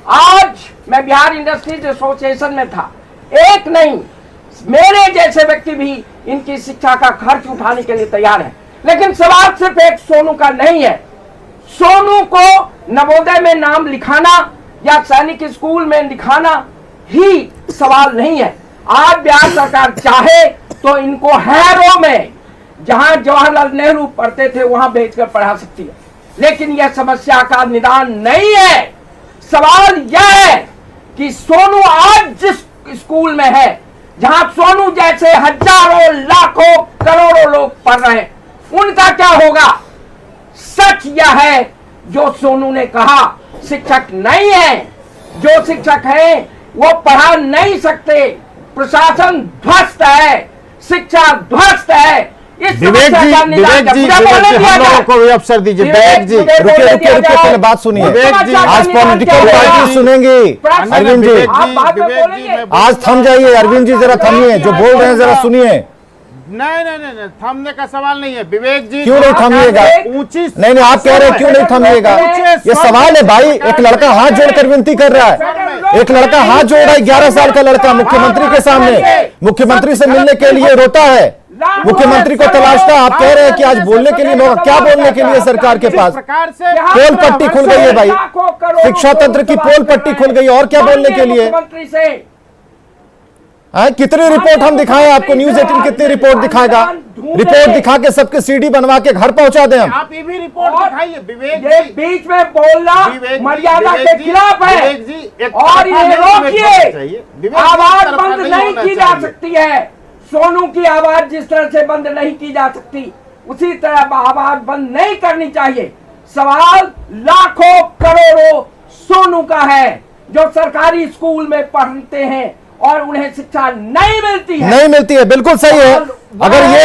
आज मैं बिहार इंडस्ट्रीज एसोसिएशन में था, एक नहीं मेरे जैसे व्यक्ति भी इनकी शिक्षा का खर्च उठाने के लिए तैयार है। लेकिन सवाल सिर्फ एक सोनू का नहीं है। सोनू को नवोदय में नाम लिखाना या सैनिक स्कूल में लिखाना ही सवाल नहीं है। आज बिहार सरकार चाहे तो इनको हैरो में, जहां जवाहरलाल नेहरू पढ़ते थे, वहां भेजकर पढ़ा सकती है। लेकिन यह समस्या का निदान नहीं है। सवाल यह है कि सोनू आज जिस स्कूल में है, जहां सोनू जैसे हजारों लाखों करोड़ों लोग पढ़ रहे हैं, उनका क्या होगा? सच यह है जो सोनू ने कहा, शिक्षक नहीं है, जो शिक्षक है वो पढ़ा नहीं सकते। प्रशासन ध्वस्त है, शिक्षा ध्वस्त है। विवेक जी, हम लोगों को भी अवसर दीजिए। विवेक जी, रुकिए पहले बात सुनिए। विवेक जी, आज पॉलिटिकल पार्टी सुनेंगे। अरविंद जी, आज थम जाइए। अरविंद जी जरा थमिए, जो बोल रहे हैं जरा सुनिए। नहीं, थमने का सवाल नहीं है। विवेक जी, क्यों नहीं थमिएगा? नहीं, आप कह रहे हैं क्यों नहीं थमिएगा? ये सवाल है भाई। एक लड़का हाथ जोड़कर विनती कर रहा है, एक लड़का हाथ जोड़ रहा है, 11 साल का लड़का मुख्यमंत्री के सामने, मुख्यमंत्री से मिलने के लिए रोता है, मुख्यमंत्री को तलाशता। आप कह रहे हैं कि आज बोलने के लिए मौका, क्या बोलने के लिए सरकार के पास? पोल पट्टी खुल गई है भाई, शिक्षा तंत्र की पोल पट्टी खुल गई, और क्या बोलने के लिए? कितनी रिपोर्ट हम दिखाएं आपको? न्यूज़ 18 कितनी रिपोर्ट दिखाएगा? रिपोर्ट दिखा के सबके सीडी बनवा के घर पहुंचा दें हम। आप ये भी रिपोर्ट दिखाइए। विवेक ये बीच में बोलना मर्यादा के खिलाफ है और ये रोकिए। आवाज बंद नहीं की जा सकती है। सोनू की आवाज जिस तरह से बंद नहीं की जा सकती, उसी तरह आवाज बंद नहीं करनी चाहिए। सवाल लाखों करोड़ों सोनू का है जो सरकारी स्कूल में पढ़ते हैं और उन्हें शिक्षा नहीं मिलती है। नहीं मिलती है, बिल्कुल सही है।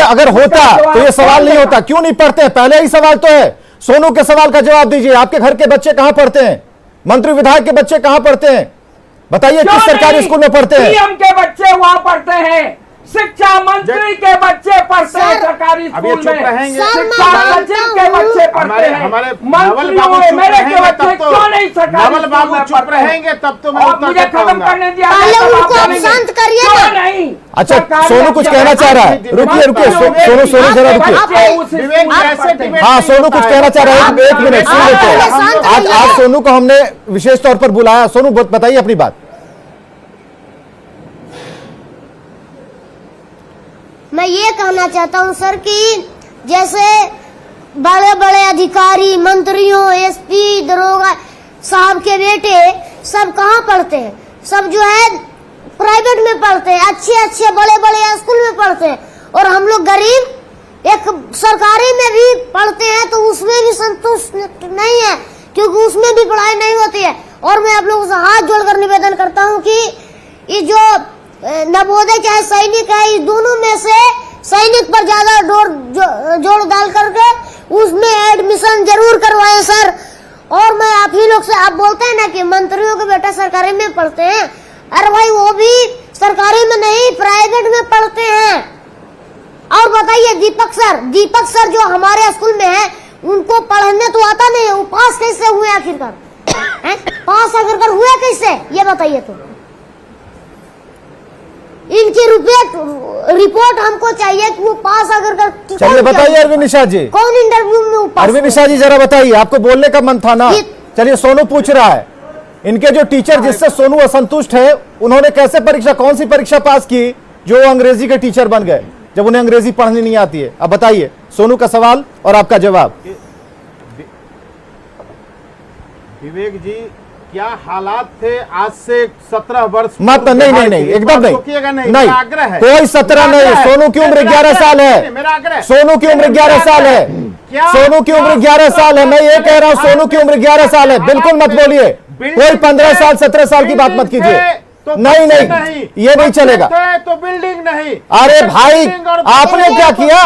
अगर होता तो ये सवाल नहीं होता। क्यों नहीं पढ़ते? पहले ही सवाल तो है। सोनू के सवाल का जवाब दीजिए। आपके घर के बच्चे कहां पढ़ते हैं? मंत्री विधायक के बच्चे कहां पढ़ते हैं? बताइए, किस सरकारी स्कूल में पढ़ते हैं? सीएम के बच्चे वहां पढ़ते हैं, शिक्षा मंत्री के बच्चे पढ़ते हैं सरकारी अब ये स्कूल चुप में, रहेंगे? शिक्षा सचिव के बच्चे पढ़ते हैं, हमारे मंत्रियों में मेरे के बच्चे क्यों नहीं सरकारी नवल स्कूल बाबू में चुप पढ़ते हैं? रहेंगे तब तो मैं और उत्तर मुझे दे खत्म पाऊंगा। करने दिया पहले जाए तो उनको आप आप बोलेंगे। शांत करिए क्यों ना। नहीं? अच्छा, सरकारी सोनू कुछ कहना चाह रहा है। रुकिए रुकिए, सोनू जरा रुकिए। विवेक जैसे डिबेट हाँ, नहीं सोनू होता कुछ है। कहना चाह रहा है। एक मिनट सुन लेते हैं। शांत आज रहिए। सोनू को हमने विशेष तौर पर बुलाया। सोनू बताइए अपनी बात। मैं ये कहना चाहता हूँ सर कि जैसे बड़े बड़े अधिकारी, मंत्रियों, एसपी, दरोगा साहब के बेटे सब कहाँ पढ़ते हैं? सब जो है प्राइवेट में पढ़ते हैं, अच्छे अच्छे बड़े बड़े स्कूल में पढ़ते हैं, और हम लोग गरीब एक सरकारी में भी पढ़ते हैं तो उसमें भी संतुष्ट नहीं है, क्योंकि उसमें भी पढ़ाई नहीं होती है। और मैं आप लोगों से हाथ जोड़कर निवेदन करता हूँ कि ये जो नवोदय चाहे सैनिक है, इस दोनों में से सैनिक पर ज्यादा जोर डाल करके उसमें एडमिशन जरूर करवाएं सर। और मैं आप ही लोग से, आप बोलते हैं ना कि मंत्रियों के बेटा सरकारी में पढ़ते हैं, अरे भाई वो भी सरकारी में नहीं प्राइवेट में पढ़ते हैं। और बताइए दीपक सर जो हमारे स्कूल में है, उनको पढ़ने तो आता नहीं है, वो पास कैसे हुए आखिरकार? पास आखिरकार हुए कैसे, ये बताइए तो। इनकी रिपोर्ट हमको चाहिए कि वो पास आखिरकार। चलिए बताइए अरविंद निषाद जी, कौन इंटरव्यू में वो पास? अरविंद निषाद जी जरा बताइए, आपको बोलने का मन था ना। चलिए सोनू पूछ रहा है, इनके जो टीचर जिससे सोनू असंतुष्ट है, उन्होंने कैसे परीक्षा, कौन सी परीक्षा पास की जो अंग्रेजी के टीचर बन गए जब उन्हें अंग्रेजी पढ़नी नहीं आती है? अब बताइए सोनू का सवाल और आपका जवाब। विवेक जी, क्या हालात थे आज से 17 वर्ष? मत नहीं एकदम नहीं, आग्रह है, कोई 17 नहीं। सोनू की उम्र 11 साल है। मेरा आग्रह, सोनू की उम्र 11 साल है। सोनू की उम्र 11 साल है। मैं ये कह रहा हूँ सोनू की उम्र 11 साल है। बिल्कुल मत बोलिए, कोई 15 साल 17 साल की बात मत कीजिए। नहीं ये नहीं चलेगा। तो बिल्डिंग नहीं। अरे भाई आपने क्या किया?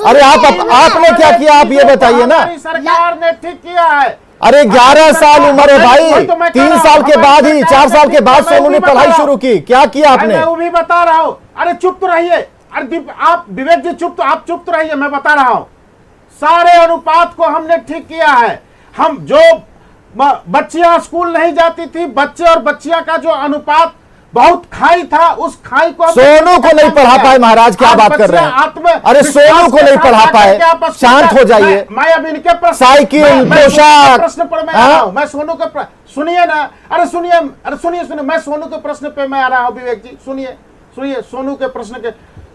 अरे आपने क्या किया, आप ये बताइए ना। सरकार ने ठीक किया है। अरे 11 साल उम्र है भाई, 3 साल के बाद ही, 4 साल के बाद सोनू ने पढ़ाई शुरू की। क्या किया आपने? मैं वो भी बता रहा हूँ। अरे चुप तो रहिए। अरे आप विवेक जी आप चुप तो रहिए, मैं बता रहा हूँ। सारे अनुपात को हमने ठीक किया है। हम जो बच्चियां स्कूल नहीं जाती थी, बच्चे और बच्चियां का जो अनुपात बहुत खाई था, उस खाई को सोनू को नहीं पढ़ा पाए। महाराज क्या बात कर रहे हैं? अरे सोनू को नहीं पढ़ा पाए, शांत हो जाइए। मैं अब इनके प्रश्न, साइकिल, पोशाक, प्रश्न पर मैं आ रहा हूं। मैं सोनू के सुनिए ना, अरे सुनिए, मैं सोनू के प्रश्न पे मैं आ रहा हूं। विवेक जी सुनिए सोनू के प्रश्न के।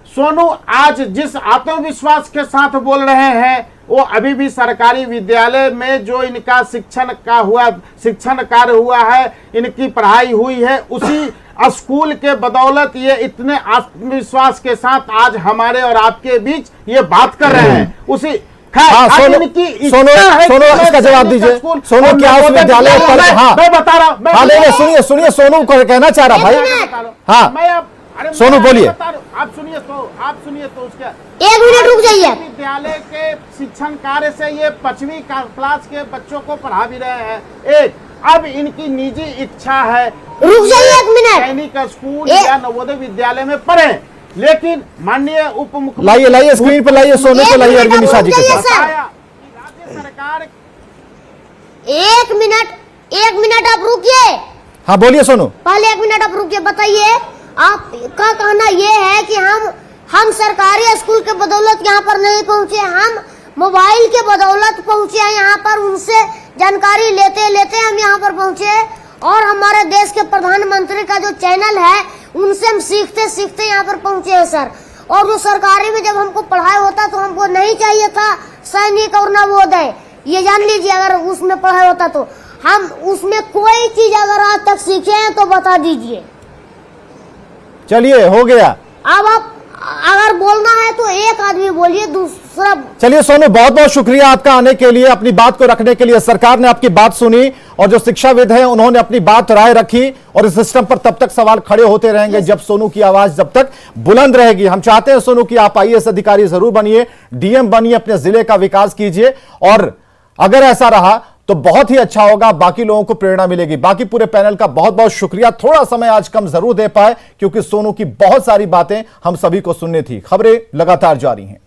सोनू आज जिस आत्मविश्वास के साथ बोल रहे हैं, वो अभी भी सरकारी विद्यालय में जो इनका शिक्षण कार्य हुआ है, इनकी पढ़ाई हुई है, उसी स्कूल के बदौलत ये इतने आत्मविश्वास के साथ आज हमारे और आपके बीच ये बात कर रहे हैं। उसी सोनू इसका जवाब दीजिए। सोनू क्या उस विद्यालय पर? हाँ मैं बता रहा हूँ। हाँ नहीं सुनिए सोनू को कहना चाह रहा भाई। हाँ मैं अब सोनू बोलिए। आप सुनिए तो उसका 1 मिनट रुक जाइए। विद्यालय के शिक्षण कार्य से ये 5वीं क्लास के बच्चों को पढ़ा भी रहे हैं। अब इनकी निजी इच्छा है, रुक जाइए 1 मिनट, सैनिक स्कूल या नवोदय विद्यालय में पढ़े, लेकिन माननीय उप मुख्यमंत्री लाइए स्क्रीन पर लाइए सोनू को, लाइए अरविंद निषाद जी के साथ। राज्य सरकार 1 मिनट आप रुकिए। हाँ बोलिए सोनू। पहले 1 मिनट आप रुकिए। बताइए, आपका कहना यह है कि हम सरकारी स्कूल के बदौलत यहाँ पर नहीं पहुंचे, हम मोबाइल के बदौलत पहुंचे हैं यहाँ पर। उनसे जानकारी लेते लेते हम यहाँ पर पहुंचे, और हमारे देश के प्रधानमंत्री का जो चैनल है, उनसे हम सीखते सीखते यहाँ पर पहुंचे हैं सर। और जो सरकारी में जब हमको पढ़ाई होता तो हमको नहीं चाहिए था सैनिक और नवोदय, ये जान लीजिए। अगर उसमें पढ़ाई होता तो हम उसमें कोई चीज अगर आज तक सीखे हैं तो बता दीजिए। चलिए हो गया। अब आप अगर बोलना है तो एक आदमी बोलिए, दूसरा। चलिए सोनू, बहुत बहुत शुक्रिया आपका आने के लिए, अपनी बात को रखने के लिए। सरकार ने आपकी बात सुनी और जो शिक्षाविद हैं उन्होंने अपनी बात राय रखी, और इस सिस्टम पर तब तक सवाल खड़े होते रहेंगे जब सोनू की आवाज जब तक बुलंद रहेगी। हम चाहते हैं सोनू कि आप IAS अधिकारी जरूर बनिए, DM बनिए, अपने जिले का विकास कीजिए, और अगर ऐसा रहा तो बहुत ही अच्छा होगा, बाकी लोगों को प्रेरणा मिलेगी। बाकी पूरे पैनल का बहुत बहुत शुक्रिया। थोड़ा समय आज कम जरूर दे पाए क्योंकि सोनू की बहुत सारी बातें हम सभी को सुननी थी। खबरें लगातार जारी हैं।